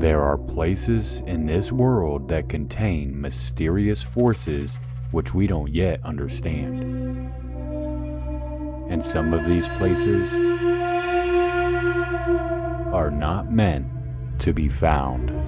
There are places in this world that contain mysterious forces which we don't yet understand. And some of these places are not meant to be found.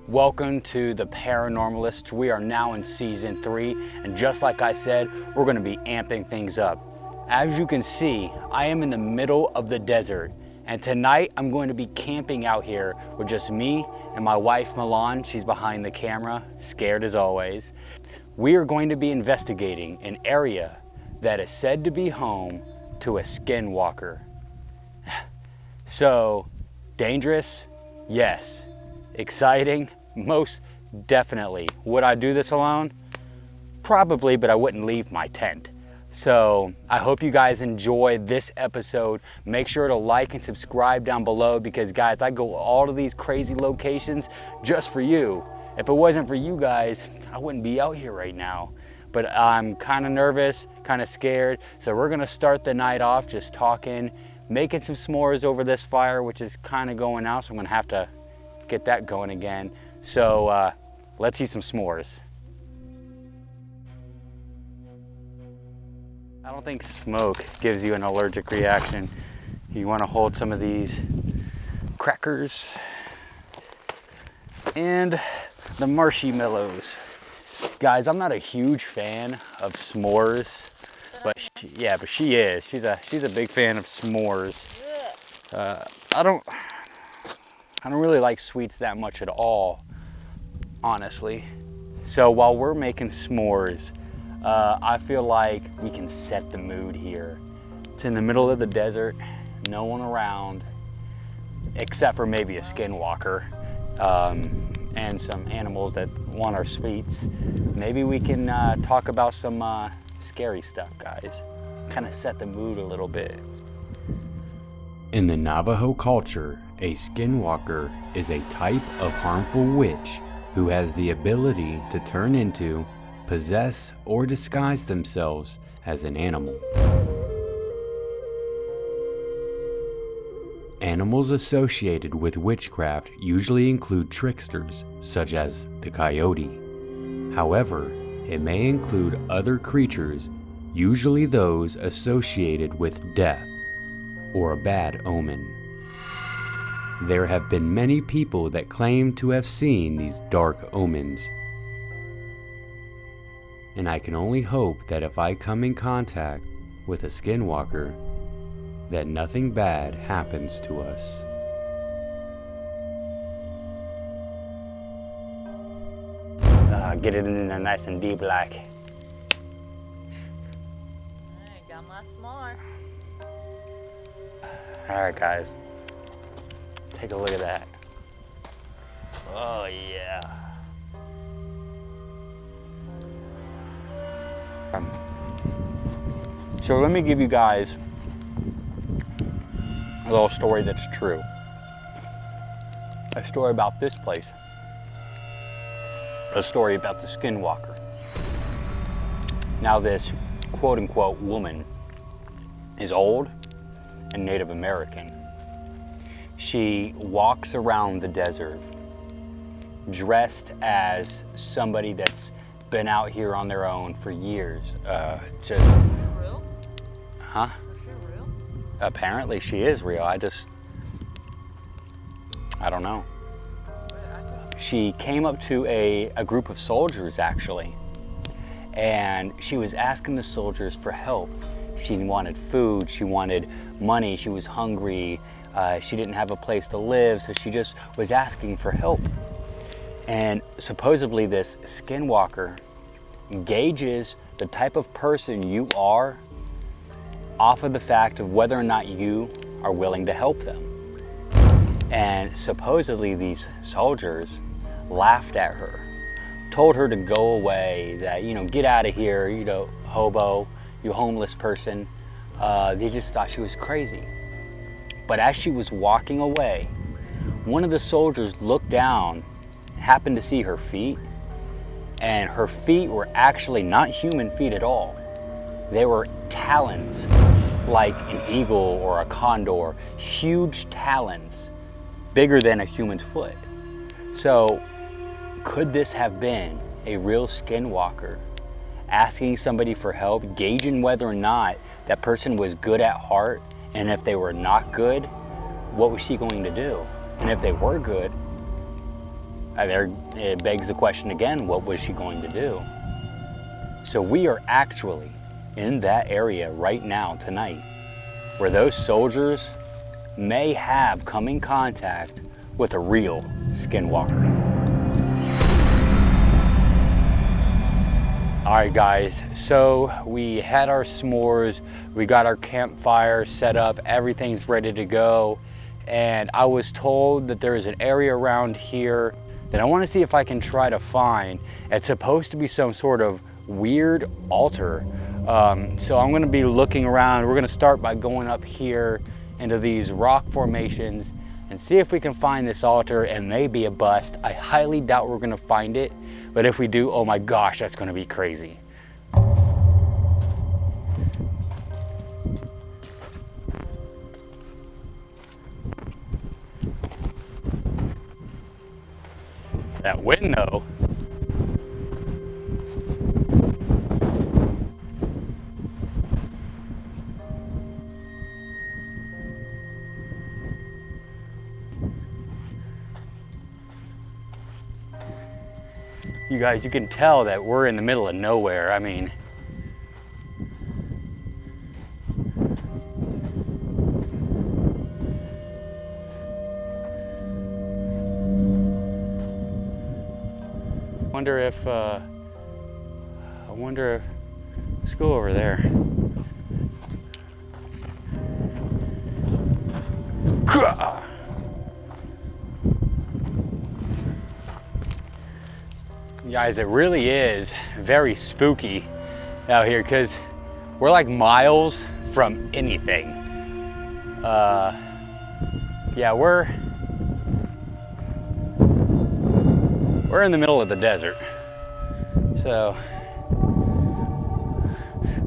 Welcome to The Paranormalists. We are now in season 3, and just like I said, we're going to be amping things up. As you can see, I am in the middle of the desert, and tonight I'm going to be camping out here with just me and my wife Milan. She's behind the camera, scared as always. We are going to be investigating an area that is said to be home to a SkinWalker. So, dangerous? Yes. Exciting? Most definitely. Would I do this alone? Probably, but I wouldn't leave my tent. So I hope you guys enjoy this episode. Make sure to like and subscribe down below because guys, I go all of these crazy locations just for you. If it wasn't for you guys, I wouldn't be out here right now. But I'm kind of nervous, kind of scared. So we're gonna start the night off just talking, making some s'mores over this fire, which is kind of going out. So I'm gonna have to get that going again. So let's eat some s'mores. I don't think smoke gives you an allergic reaction. You want to hold some of these crackers and the marshmallows. Guys, I'm not a huge fan of s'mores, but she is. She's a big fan of s'mores. I don't really like sweets that much at all, honestly. So while we're making s'mores, I feel like we can set the mood here. It's in the middle of the desert, no one around, except for maybe a SkinWalker and some animals that want our sweets. Maybe we can talk about some scary stuff, guys. Kind of set the mood a little bit. In the Navajo culture, a SkinWalker is a type of harmful witch who has the ability to turn into, possess, or disguise themselves as an animal. Animals associated with witchcraft usually include tricksters, such as the coyote. However, it may include other creatures, usually those associated with death or a bad omen. There have been many people that claim to have seen these dark omens. And I can only hope that if I come in contact with a SkinWalker, that nothing bad happens to us. Get it in there nice and deep like. Alright, got my s'more. Alright guys, take a look at that. Oh yeah. So let me give you guys a little story that's true. A story about this place. A story about the SkinWalker. Now this quote unquote woman is old and Native American. She walks around the desert dressed as somebody that's been out here on their own for years. Just Real? Huh? Is she real? Apparently she is real. I don't know. She came up to a group of soldiers actually, and she was asking the soldiers for help. She wanted food, she wanted money, she was hungry, she didn't have a place to live, so she just was asking for help. And supposedly this SkinWalker gauges the type of person you are off of the fact of whether or not you are willing to help them. And supposedly these soldiers laughed at her, told her to go away, that, you know, get out of here, you know, hobo, you homeless person. They just thought she was crazy. But as she was walking away, one of the soldiers looked down, happened to see her feet, and her feet were actually not human feet at all. They were talons, like an eagle or a condor, huge talons, bigger than a human's foot. So could this have been a real skinwalker asking somebody for help, gauging whether or not that person was good at heart, and if they were not good, what was she going to do? And if they were good, it begs the question again, what was she going to do? So we are actually in that area right now, tonight, where those soldiers may have come in contact with a real skinwalker. All right, guys, so we had our s'mores, we got our campfire set up, everything's ready to go, and I was told that there is an area around here that I want to see if I can try to find. It's supposed to be some sort of weird altar. So I'm going to be looking around. We're going to start by going up here into these rock formations and see if we can find this altar. It may be a bust. I highly doubt we're going to find it, but if we do, oh my gosh, that's going to be crazy. That wind though. You guys, you can tell that we're in the middle of nowhere. I mean, let's go over there. Guys, it really is very spooky out here because we're like miles from anything. Yeah, we're in the middle of the desert. So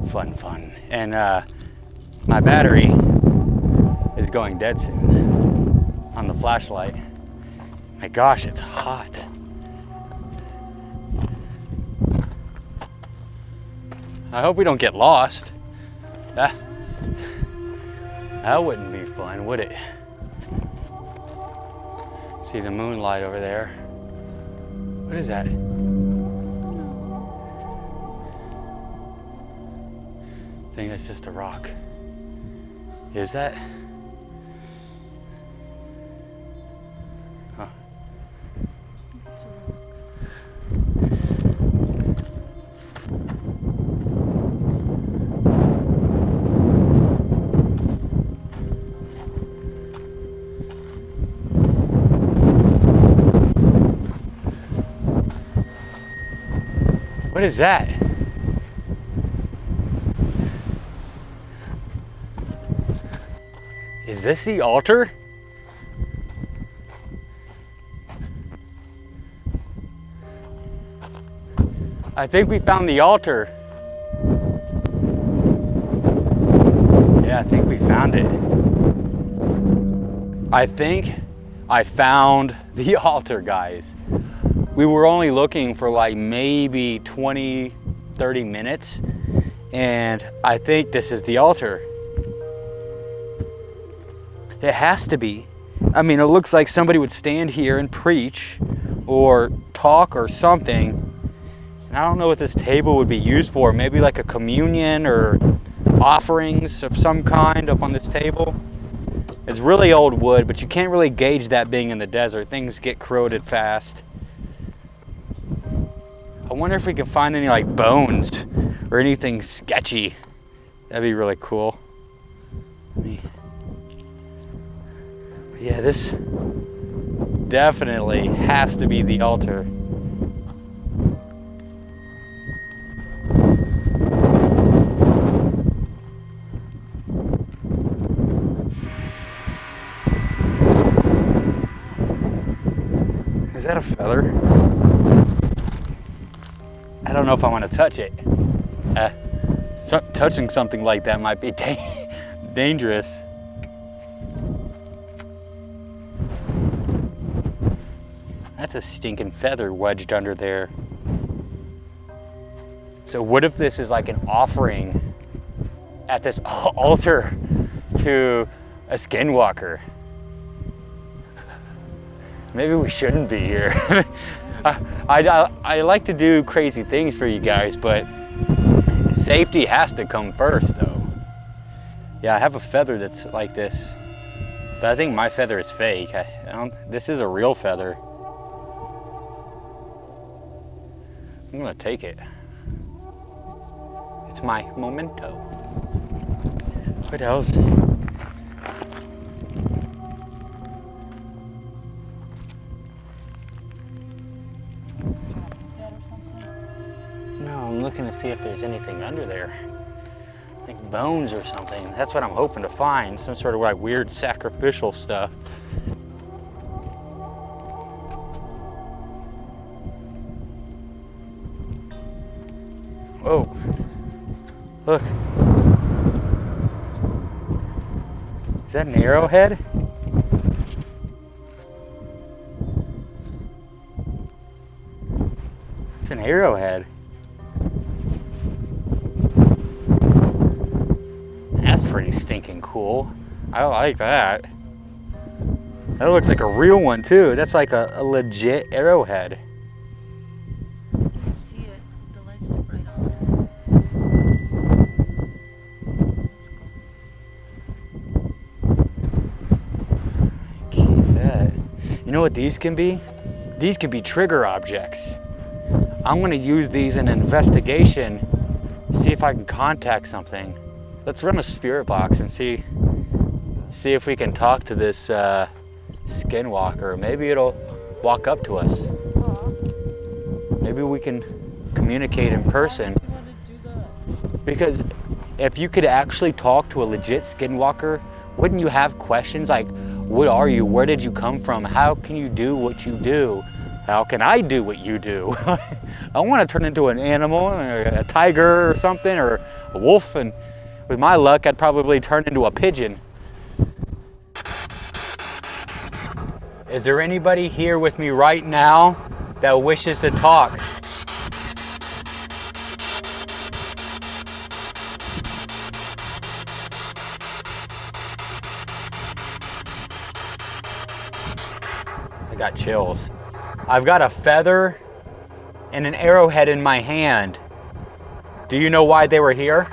fun. And my battery is going dead soon on the flashlight. My gosh, it's hot. I hope we don't get lost. That wouldn't be fun, would it? See the moonlight over there. What is that? I think that's just a rock. Is that? Huh. It's a rock. What is that? Is this the altar? I think we found the altar. Yeah, I think we found it. I think I found the altar, guys. We were only looking for like maybe 20, 30 minutes, and I think this is the altar. It has to be. I mean, it looks like somebody would stand here and preach or talk or something. And I don't know what this table would be used for. Maybe like a communion or offerings of some kind up on this table. It's really old wood, but you can't really gauge that being in the desert. Things get corroded fast. I wonder if we can find any like bones or anything sketchy. That'd be really cool. Yeah, this definitely has to be the altar. Is that a feather? I don't know if I want to touch it. touching something like that might be dangerous. That's a stinking feather wedged under there. So what if this is like an offering at this altar to a SkinWalker? Maybe we shouldn't be here. I like to do crazy things for you guys, but safety has to come first though. Yeah, I have a feather that's like this, but I think my feather is fake. This is a real feather. I'm gonna take it. It's my memento. What else? No, I'm looking to see if there's anything under there. Like bones or something. That's what I'm hoping to find. Some sort of like weird sacrificial stuff. Oh, look. Is that an arrowhead? It's an arrowhead. That's pretty stinking cool. I like that. That looks like a real one too. That's like a legit arrowhead. You know what these can be? These can be trigger objects. I'm gonna use these in an investigation, see if I can contact something. Let's run a spirit box and see if we can talk to this SkinWalker. Maybe it'll walk up to us. Maybe we can communicate in person. Because if you could actually talk to a legit SkinWalker, wouldn't you have questions like, what are you? Where did you come from? How can you do what you do? How can I do what you do? I want to turn into an animal, a tiger or something, or a wolf, and with my luck, I'd probably turn into a pigeon. Is there anybody here with me right now that wishes to talk? I got chills. I've got a feather and an arrowhead in my hand. Do you know why they were here?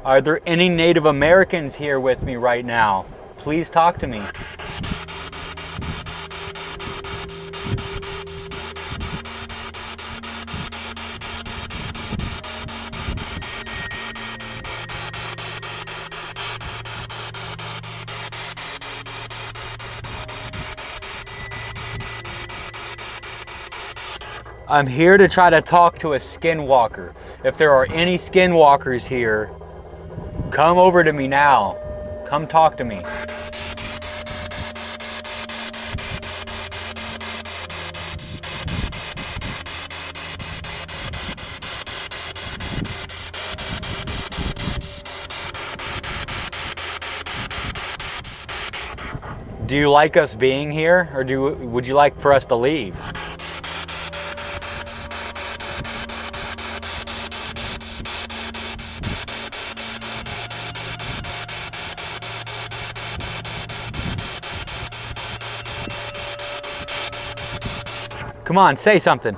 Are there any Native Americans here with me right now? Please talk to me. I'm here to try to talk to a SkinWalker. If there are any SkinWalkers here, come over to me now. Come talk to me. Do you like us being here, or would you like for us to leave? Come on, say something.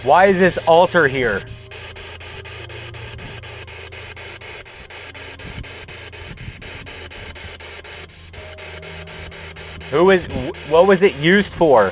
Why is this altar here? What was it used for?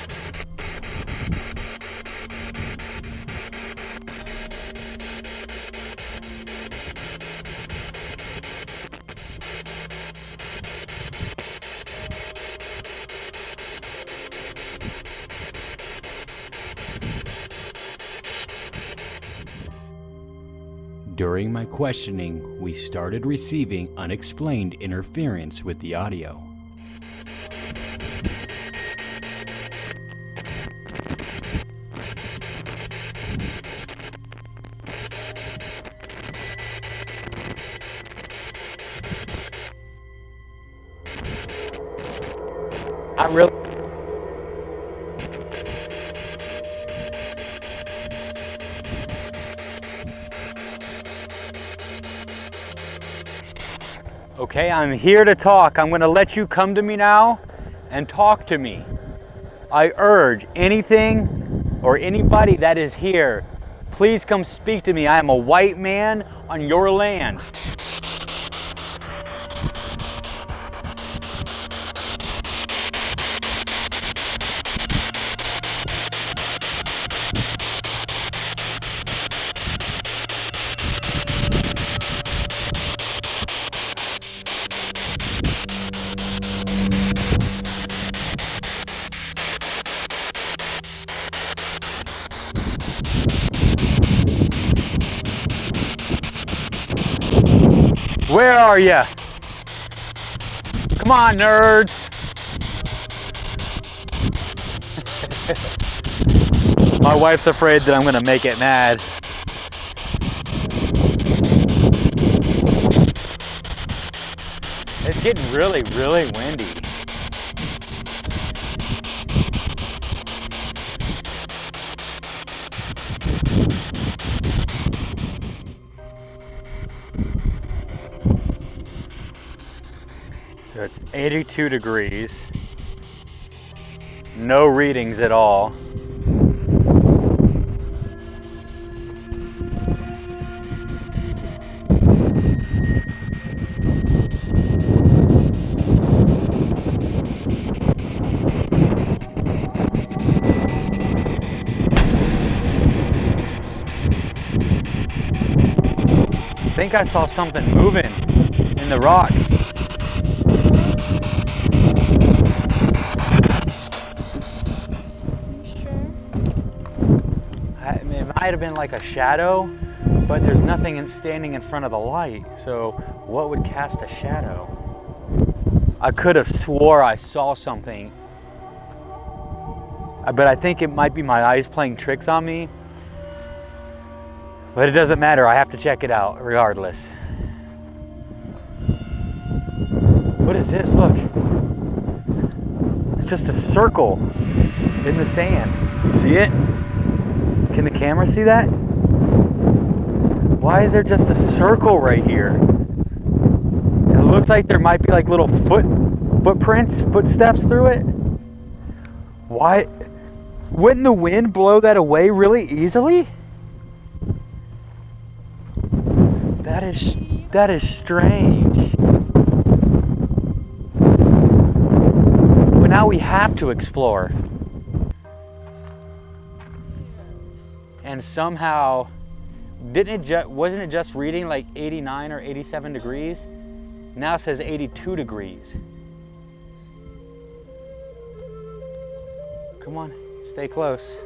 During my questioning, we started receiving unexplained interference with the audio. I really. Okay, I'm here to talk. I'm going to let you come to me now and talk to me. I urge anything or anybody that is here, please come speak to me. I am a white man on your land. Where are you? Come on, nerds. My wife's afraid that I'm gonna make it mad. It's getting really, really windy. So it's 82 degrees, no readings at all. I think I saw something moving in the rocks. It might have been like a shadow, but there's nothing standing in front of the light. So what would cast a shadow? I could have swore I saw something, but I think it might be my eyes playing tricks on me. But it doesn't matter, I have to check it out regardless. What is this? Look. It's just a circle in the sand. You see it? Can the camera see that? Why is there just a circle right here? It looks like there might be like little footsteps through it. Why? Wouldn't the wind blow that away really easily? That is strange. But now we have to explore. And somehow, wasn't it just reading like 89 or 87 degrees? Now it says 82 degrees. Come on, stay close.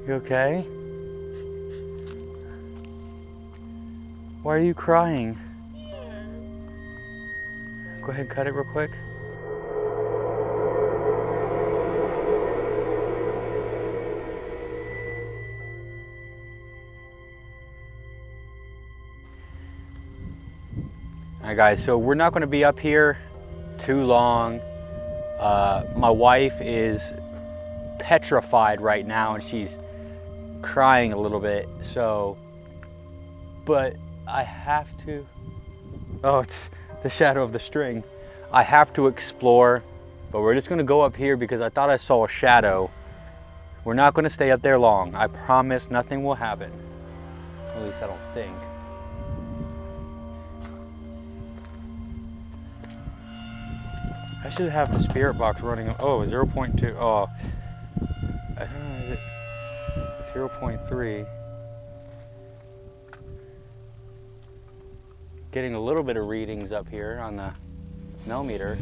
You okay? Why are you crying? Go ahead and cut it real quick. Alright guys, so we're not going to be up here too long. My wife is petrified right now and she's crying a little bit, so, but I have to, oh, it's the shadow of the string. I have to explore, but we're just gonna go up here because I thought I saw a shadow. We're not gonna stay up there long. I promise nothing will happen. At least I don't think. I should have the spirit box running. Oh, 0.2. Oh, I don't know, is it 0.3? Getting a little bit of readings up here on the millimeter.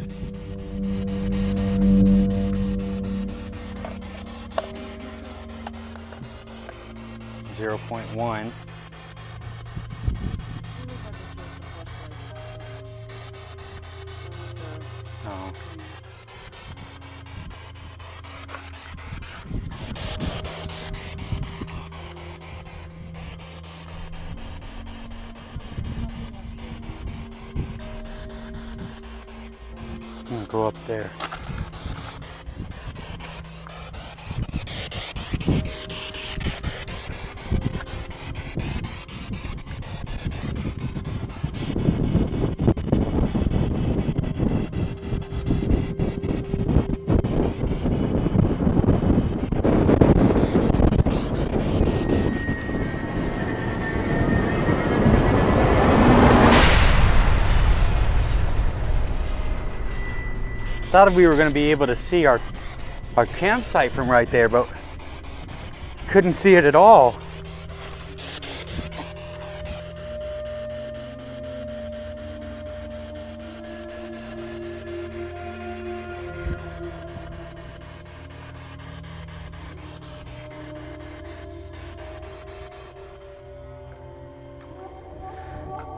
0.1. Oh. I'm gonna go up there. Thought we were going to be able to see our campsite from right there, but couldn't see it at all.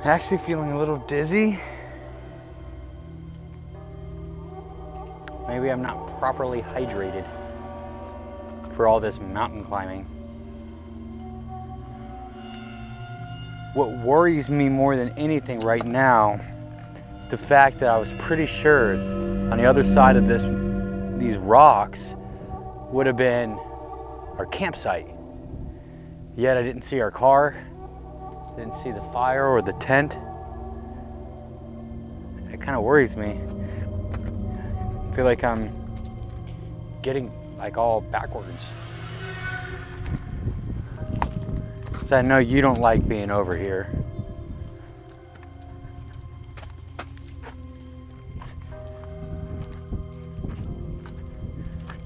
Actually feeling a little dizzy. Maybe I'm not properly hydrated for all this mountain climbing. What worries me more than anything right now is the fact that I was pretty sure on the other side of these rocks would have been our campsite. Yet I didn't see our car, didn't see the fire or the tent. It kind of worries me. I feel like I'm getting like all backwards. So I know you don't like being over here.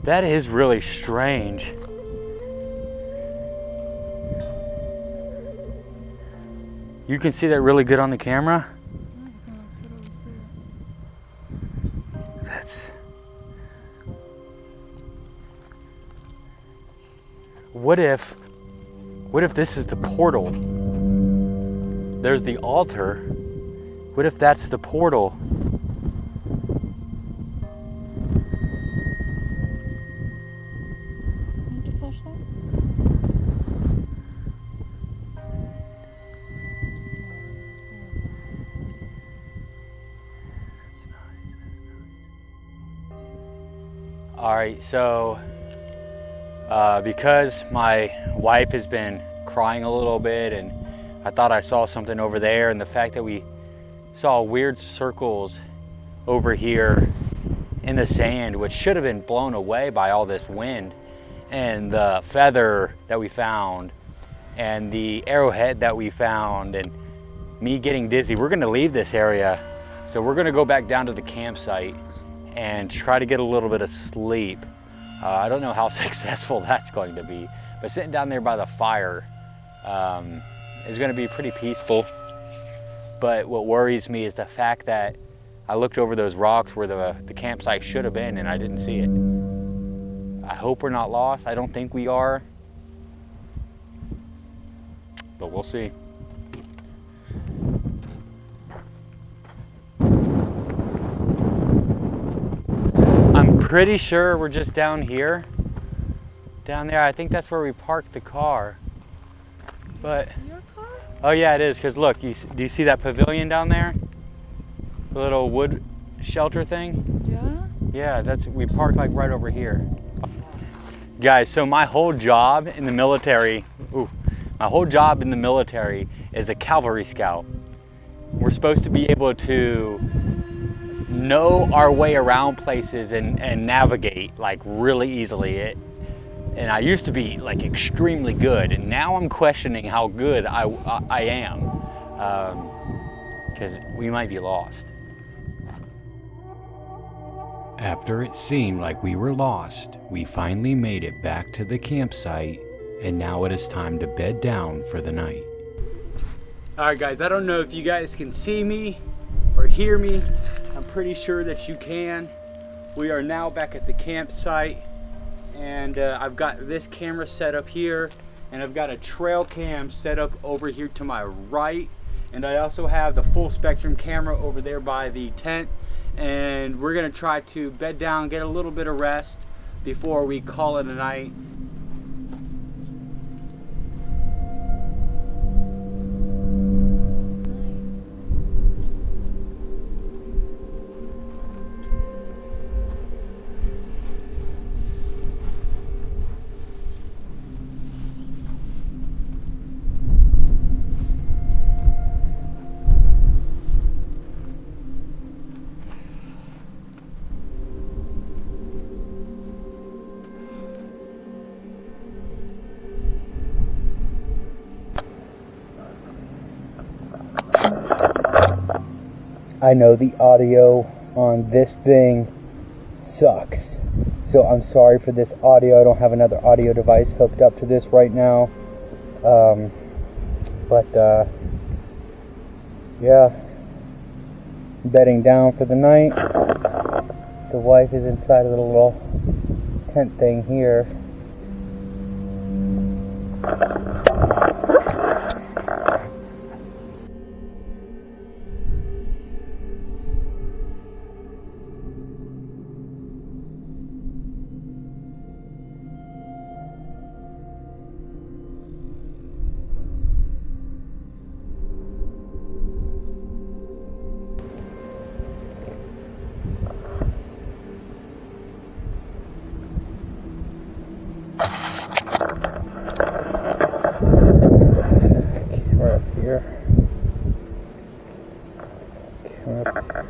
That is really strange. You can see that really good on the camera? What if this is the portal? There's the altar. What if that's the portal? Need to flush that? That's nice. All right, so because my wife has been crying a little bit and I thought I saw something over there, and the fact that we saw weird circles over here in the sand, which should have been blown away by all this wind, and the feather that we found and the arrowhead that we found, and me getting dizzy, we're gonna leave this area. So we're gonna go back down to the campsite and try to get a little bit of sleep. I don't know how successful that's going to be, but sitting down there by the fire is going to be pretty peaceful. But what worries me is the fact that I looked over those rocks where the campsite should have been and I didn't see it. I hope we're not lost. I don't think we are, but we'll see. I'm pretty sure we're just down here. Down there, I think that's where we parked the car. But, See your car? oh yeah, it is, because look, do you see that pavilion down there? The little wood shelter thing? Yeah? Yeah, we parked like right over here. Guys, so my whole job in the military, is a cavalry scout. We're supposed to be able to know our way around places and navigate like really easily. And I used to be like extremely good, and now I'm questioning how good I am, because we might be lost. After it seemed like we were lost, we finally made it back to the campsite, and now it is time to bed down for the night. All right, guys, I don't know if you guys can see me or hear me. I'm pretty sure that you can. We are now back at the campsite, and I've got this camera set up here, and I've got a trail cam set up over here to my right, and I also have the full spectrum camera over there by the tent, and we're gonna try to bed down, get a little bit of rest before we call it a night. I know the audio on this thing sucks, so I'm sorry for this audio. I don't have another audio device hooked up to this right now, yeah, bedding down for the night. The wife is inside of the little tent thing here. Camera up here. Camera up.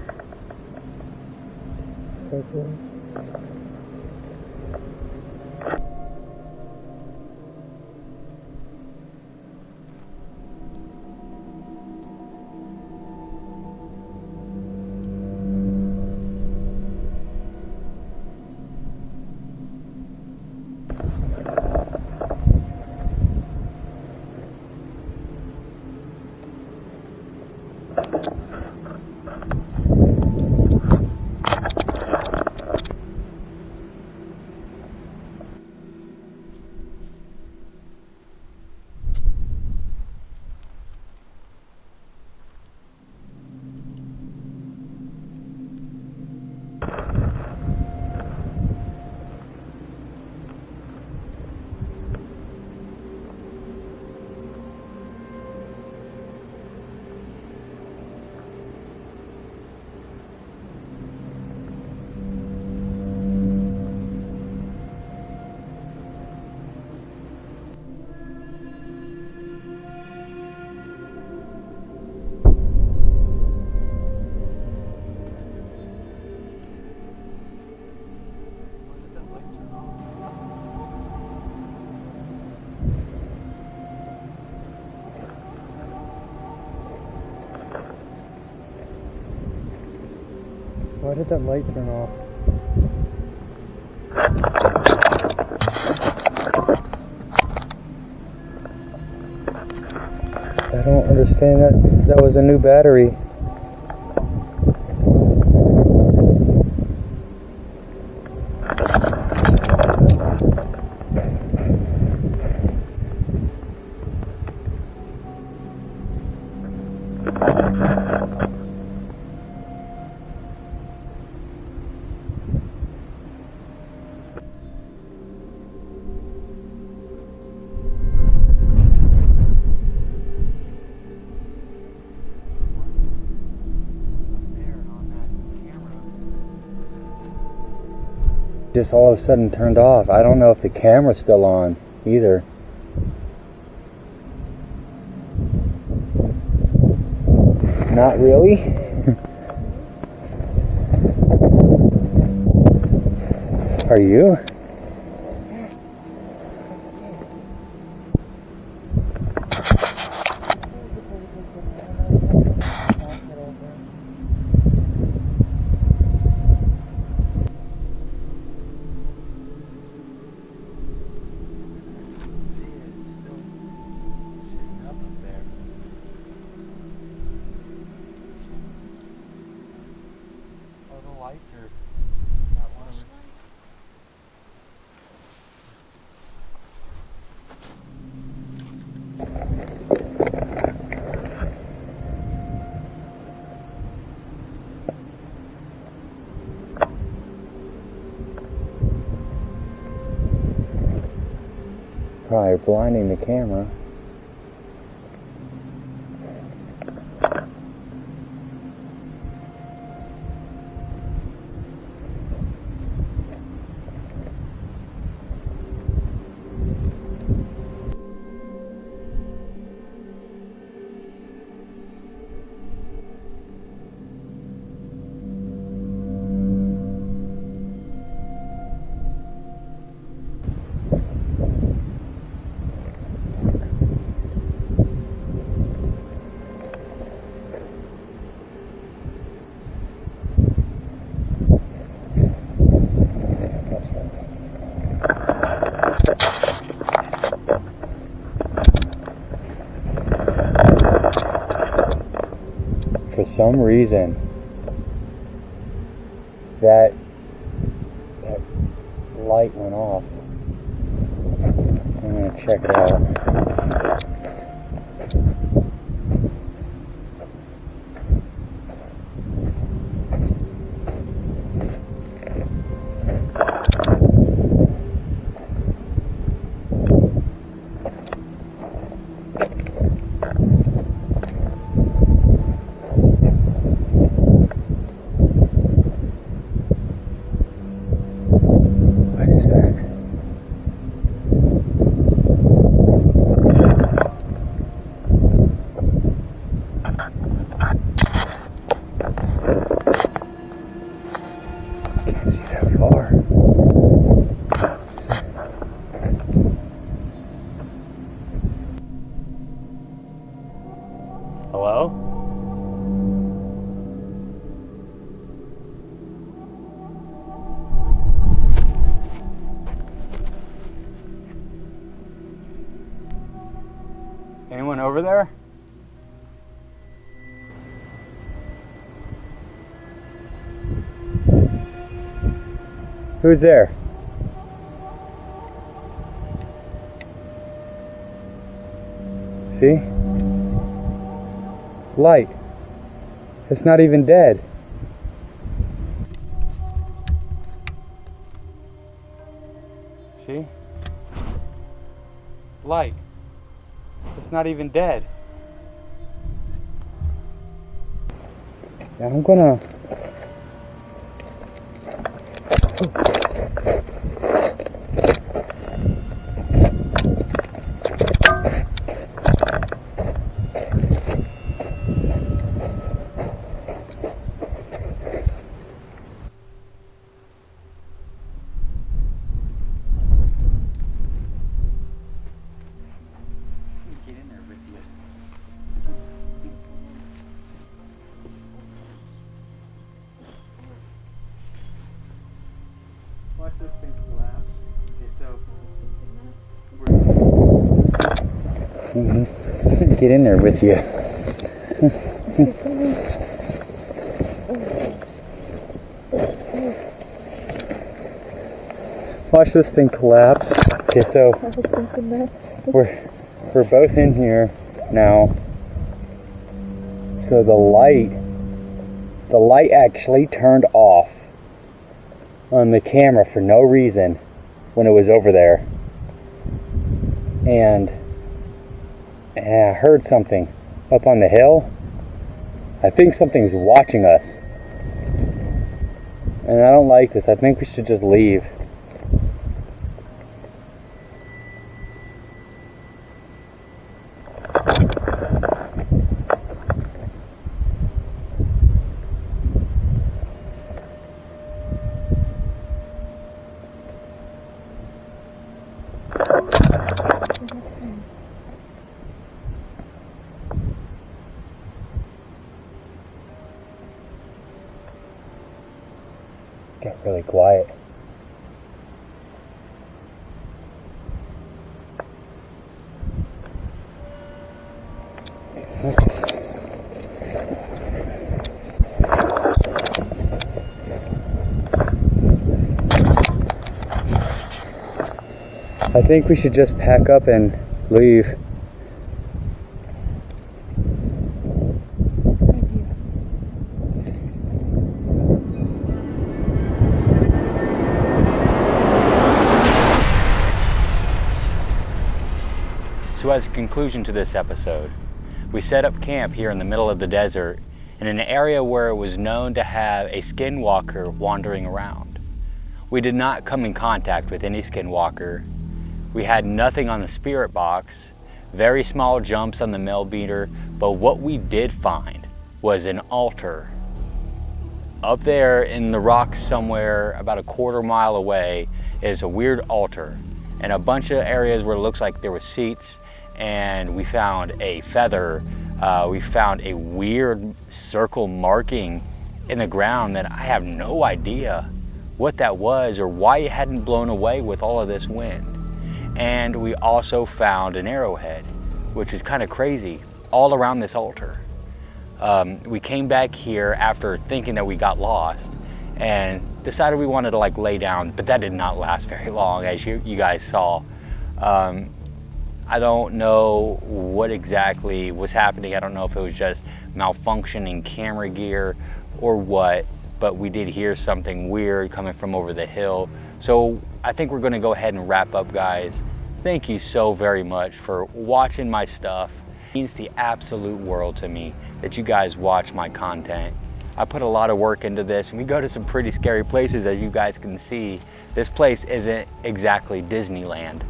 Why did that light turn off? I don't understand that. That was a new battery. Just all of a sudden turned off. I don't know if the camera's still on either. Not really? Are you? Lights are not one of them. Probably blinding the camera. For some reason, that light went off. I'm gonna check it out. What is that? Can't see that far. What is that? Hello? Anyone over there? Who's there? See? Light. It's not even dead. See? Light. It's not even dead. I'm gonna... Get in there with you. Watch this thing collapse. Okay, so get in there with you. Watch this thing collapse. Okay, so we're both in here now. So the light actually turned off on the camera for no reason when it was over there. And I heard something up on the hill. I think something's watching us. And I don't like this. I think we should just leave. Got really quiet. I think we should just pack up and leave. So as a conclusion to this episode, we set up camp here in the middle of the desert in an area where it was known to have a SkinWalker wandering around. We did not come in contact with any SkinWalker. We had nothing on the spirit box, very small jumps on the millimeter, but what we did find was an altar. Up there in the rocks somewhere about a quarter mile away is a weird altar and a bunch of areas where it looks like there were seats, and we found a feather. We found a weird circle marking in the ground that I have no idea what that was or why it hadn't blown away with all of this wind. And we also found an arrowhead, which is kind of crazy, all around this altar. We came back here after thinking that we got lost and decided we wanted to like lay down, but that did not last very long, as you guys saw. I don't know what exactly was happening. I don't know if it was just malfunctioning camera gear or what, but we did hear something weird coming from over the hill. So I think we're gonna go ahead and wrap up, guys. Thank you so very much for watching my stuff. It means the absolute world to me that you guys watch my content. I put a lot of work into this, and we go to some pretty scary places, as you guys can see. This place isn't exactly Disneyland.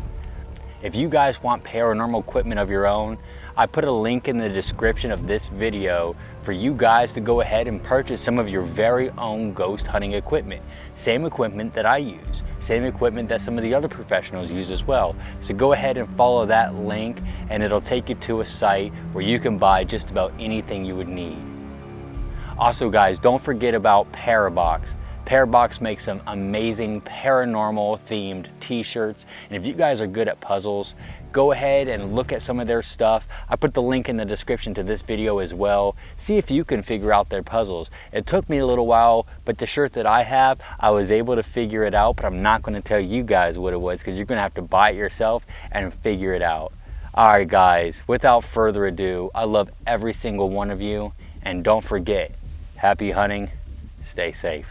If you guys want paranormal equipment of your own, I put a link in the description of this video for you guys to go ahead and purchase some of your very own ghost hunting equipment. Same equipment that I use, same equipment that some of the other professionals use as well. So go ahead and follow that link and it'll take you to a site where you can buy just about anything you would need. Also guys, don't forget about Parabox. Parabox makes some amazing paranormal themed t-shirts, and if you guys are good at puzzles, go ahead and look at some of their stuff. I put the link in the description to this video as well. See if you can figure out their puzzles. It took me a little while, but the shirt that I have, I was able to figure it out, but I'm not going to tell you guys what it was because you're going to have to buy it yourself and figure it out. Alright guys, without further ado, I love every single one of you, and don't forget, happy hunting, stay safe.